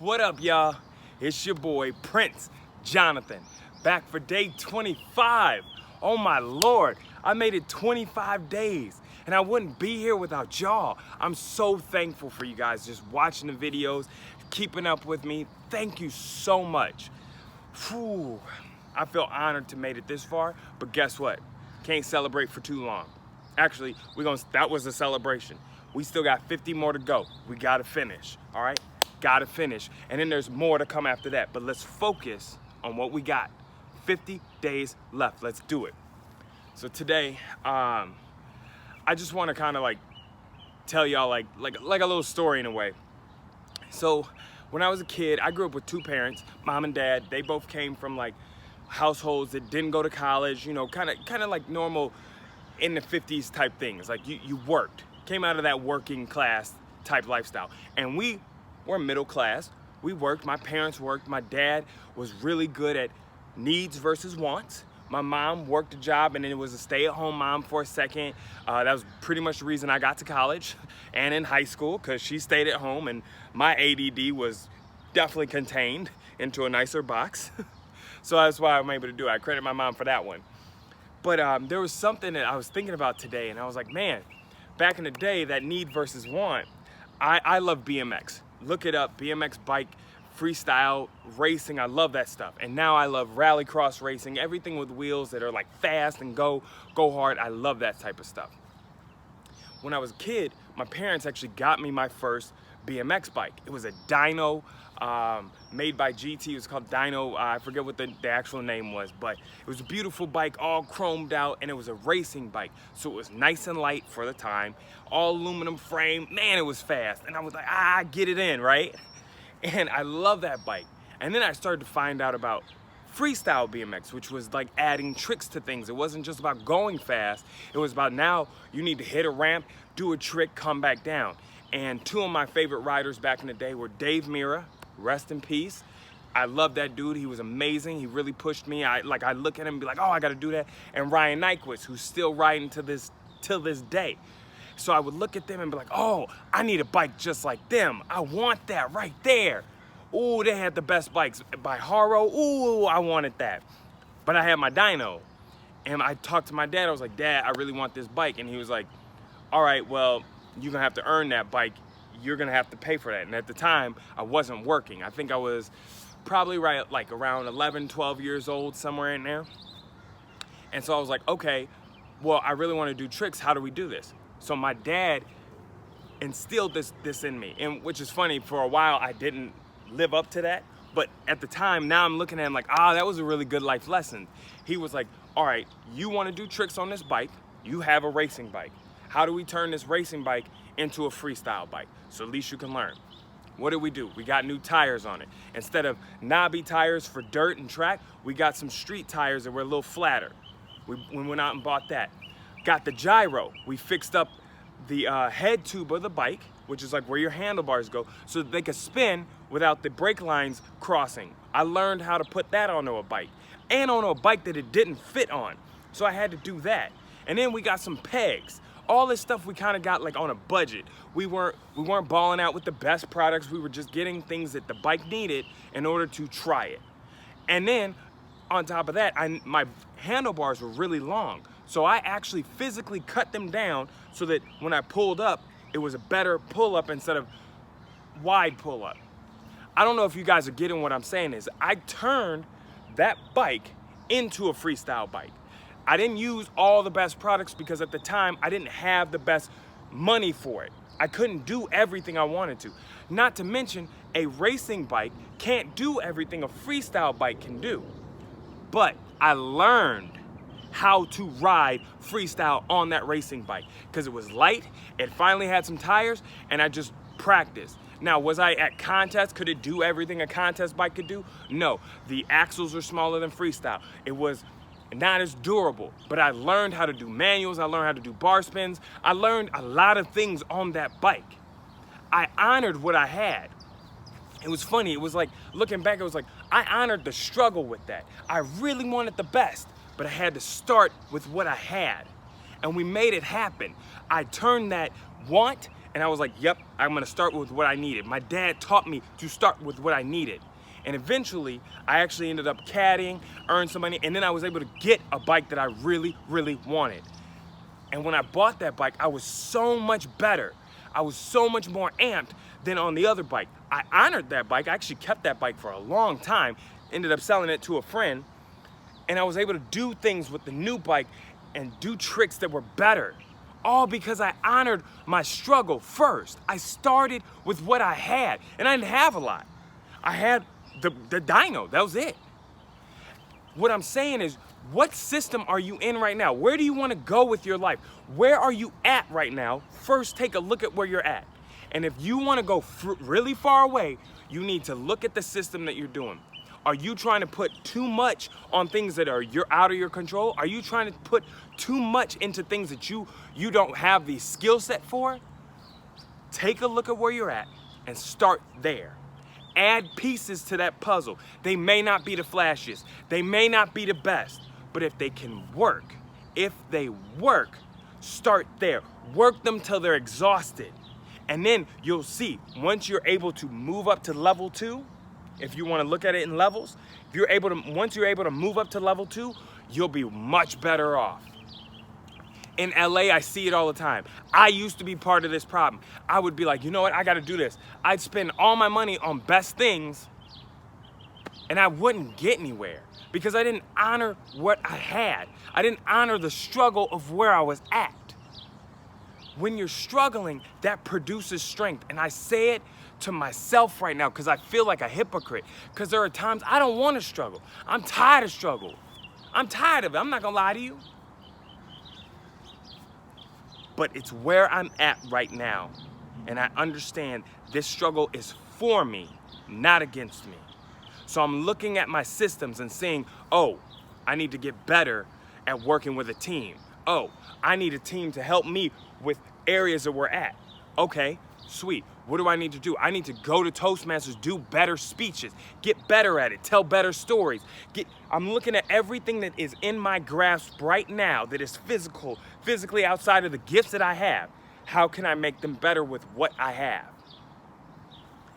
What up, y'all? It's your boy, Prince Jonathan, back for day 25. Oh my Lord, I made it 25 days, and I wouldn't be here without y'all. I'm so thankful for you guys just watching the videos, keeping up with me. Thank you so much. Whew. I feel honored to made it this far, but guess what? Can't celebrate for too long. Actually, that was a celebration. We still got 50 more to go. We gotta finish, all right? Gotta finish. And then there's more to come after that, but let's focus on what we got. 50 days left, let's do it. So today, I just wanna kinda tell y'all like a little story in a way. So when I was a kid, I grew up with two parents, mom and dad. They both came from households that didn't go to college, you know, kind of like normal in the 50s type things. Like you worked, came out of that working class type lifestyle. And we were middle class. We worked, my parents worked. My dad was really good at needs versus wants. My mom worked a job and then it was a stay-at-home mom for a second. That was pretty much the reason I got to college and in high school, because she stayed at home and my ADD was definitely contained into a nicer box. So that's why I'm able to do it. I credit my mom for that one. But there was something that I was thinking about today, and I was like, man, back in the day, that need versus want, I love BMX. Look it up, BMX bike, freestyle racing, I love that stuff. And now I love rallycross racing, everything with wheels that are fast and go hard. I love that type of stuff. When I was a kid, my parents actually got me my first BMX bike. It was a dyno, made by GT. It was called Dyno. I forget what the actual name was, but it was a beautiful bike, all chromed out, and it was a racing bike. So it was nice and light for the time, all aluminum frame. Man, it was fast. And I was like, get it in, right? And I love that bike. And then I started to find out about freestyle BMX, which was adding tricks to things. It wasn't just about going fast. It was about now you need to hit a ramp, do a trick, come back down. And two of my favorite riders back in the day were Dave Mira, rest in peace. I love that dude. He was amazing. He really pushed me. I look at him and be like, oh, I got to do that. And Ryan Nyquist, who's still riding till this day. So I would look at them and be like, oh, I need a bike just like them. I want that right there. Ooh, they had the best bikes by Haro. Ooh, I wanted that. But I had my dyno. And I talked to my dad. I was like, Dad, I really want this bike. And he was like, all right, well, you're gonna have to earn that bike. You're gonna have to pay for that. And at the time, I wasn't working. I think I was probably around 11, 12 years old, somewhere in there. And so I was like, okay, well, I really wanna do tricks. How do we do this? So my dad instilled this in me. And which is funny, for a while, I didn't live up to that. But at the time, now I'm looking at him like, that was a really good life lesson. He was like, all right, you wanna do tricks on this bike, you have a racing bike. How do we turn this racing bike into a freestyle bike? So at least you can learn. What did we do? We got new tires on it. Instead of knobby tires for dirt and track, we got some street tires that were a little flatter. We went out and bought that. Got the gyro. We fixed up the head tube of the bike, which is where your handlebars go, so that they could spin without the brake lines crossing. I learned how to put that onto a bike, and onto a bike that it didn't fit on. So I had to do that. And then we got some pegs. All this stuff we kind of got on a budget. We weren't balling out with the best products. We were just getting things that the bike needed in order to try it. And then on top of that, my handlebars were really long. So I actually physically cut them down so that when I pulled up, it was a better pull up instead of wide pull up. I don't know if you guys are getting what I'm saying is I turned that bike into a freestyle bike. I didn't use all the best products because at the time I didn't have the best money for it. I couldn't do everything I wanted to. Not to mention, a racing bike can't do everything a freestyle bike can do. But I learned how to ride freestyle on that racing bike because it was light, it finally had some tires, and I just practiced. Now, was I at contests? Could it do everything a contest bike could do? No, the axles are smaller than freestyle. It was not as durable, but I learned how to do manuals, I learned how to do bar spins, I learned a lot of things on that bike. I honored what I had. It was funny, it was looking back, it was I honored the struggle with that. I really wanted the best, but I had to start with what I had. And we made it happen. I turned that want And I was like, yep, I'm gonna start with what I needed. My dad taught me to start with what I needed. And eventually, I actually ended up caddying, earned some money, and then I was able to get a bike that I really, really wanted. And when I bought that bike, I was so much better. I was so much more amped than on the other bike. I honored that bike. I actually kept that bike for a long time, ended up selling it to a friend, and I was able to do things with the new bike and do tricks that were better. All because I honored my struggle first. I started with what I had, and I didn't have a lot. I had the dyno, that was it. What I'm saying is, what system are you in right now? Where do you want to go with your life? Where are you at right now? First, take a look at where you're at. And if you want to go really far away, you need to look at the system that you're doing. Are you trying to put too much on things that are out of your control? Are you trying to put too much into things that you don't have the skill set for? Take a look at where you're at and start there. Add pieces to that puzzle. They may not be the flashiest. They may not be the best. But if they can work, start there. Work them till they're exhausted. And then you'll see, once you're able to move up to level 2, if you want to look at it in levels, once you're able to move up to level 2, you'll be much better off. In LA, I see it all the time. I used to be part of this problem. I would be like, you know what, I gotta do this. I'd spend all my money on best things and I wouldn't get anywhere because I didn't honor what I had. I didn't honor the struggle of where I was at. When you're struggling, that produces strength. And I say it to myself right now because I feel like a hypocrite, because there are times I don't want to struggle. I'm tired of struggle. I'm tired of it. I'm not gonna lie to you. But it's where I'm at right now. And I understand this struggle is for me, not against me. So I'm looking at my systems and saying, oh, I need to get better at working with a team. Oh, I need a team to help me with areas that we're at. Okay, sweet. What do I need to do? I need to go to Toastmasters, do better speeches, get better at it, tell better stories. I'm looking at everything that is in my grasp right now that is physically outside of the gifts that I have. How can I make them better with what I have?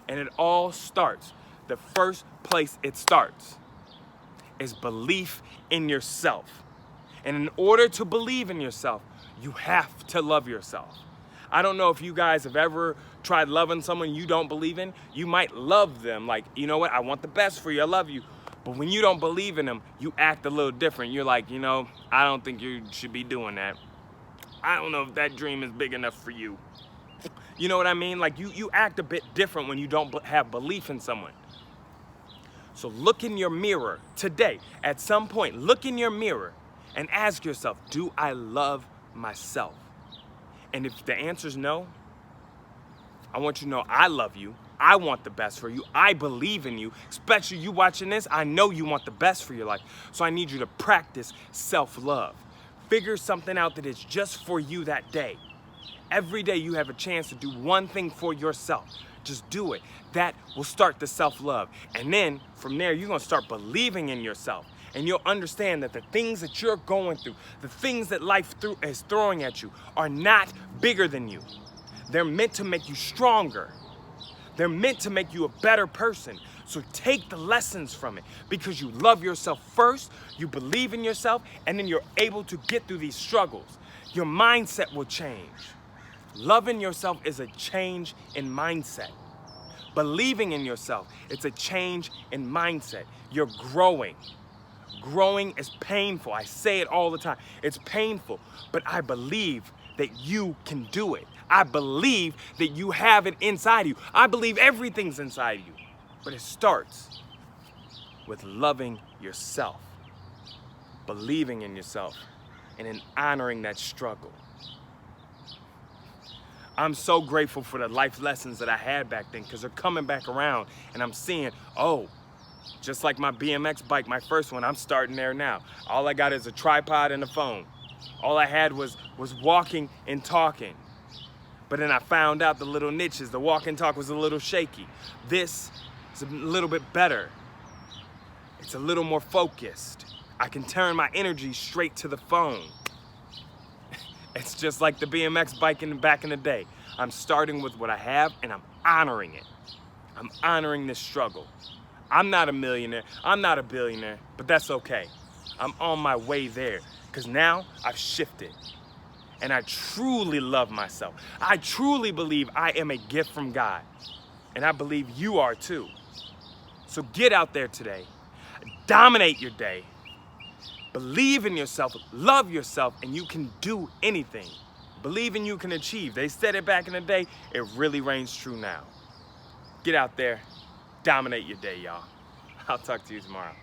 And it all starts, the first place it starts is belief in yourself. And in order to believe in yourself, you have to love yourself. I don't know if you guys have ever tried loving someone you don't believe in. You might love them like, you know what, I want the best for you, I love you. But when you don't believe in them, you act a little different. You're like, you know, I don't think you should be doing that. I don't know if that dream is big enough for you. You know what I mean? Like you act a bit different when you don't have belief in someone. So look in your mirror today. At some point, look in your mirror and ask yourself, do I love myself? And if the answer is no, I want you to know I love you. I want the best for you. I believe in you. Especially you watching this, I know you want the best for your life. So I need you to practice self-love. Figure something out that is just for you that day. Every day you have a chance to do one thing for yourself. Just do it. That will start the self-love. And then from there, you're gonna start believing in yourself. And you'll understand that the things that you're going through, the things that life is throwing at you are not bigger than you. They're meant to make you stronger. They're meant to make you a better person. So take the lessons from it because you love yourself first, you believe in yourself, and then you're able to get through these struggles. Your mindset will change. Loving yourself is a change in mindset. Believing in yourself, it's a change in mindset. You're growing. Growing is painful. I say it all the time. It's painful, but I believe that you can do it. I believe that you have it inside you. I believe everything's inside you. But it starts with loving yourself, believing in yourself, and in honoring that struggle. I'm so grateful for the life lessons that I had back then because they're coming back around and I'm seeing, oh, just like my BMX bike, my first one, I'm starting there now. All I got is a tripod and a phone. All I had was walking and talking. But then I found out the little niches, the walk and talk was a little shaky. This is a little bit better. It's a little more focused. I can turn my energy straight to the phone. It's just like the BMX bike back in the day. I'm starting with what I have and I'm honoring it. I'm honoring this struggle. I'm not a millionaire, I'm not a billionaire, but that's okay. I'm on my way there because now I've shifted. And I truly love myself. I truly believe I am a gift from God. And I believe you are too. So get out there today, dominate your day, believe in yourself, love yourself, and you can do anything. Believe in you can achieve. They said it back in the day, it really reigns true now. Get out there, dominate your day, y'all. I'll talk to you tomorrow.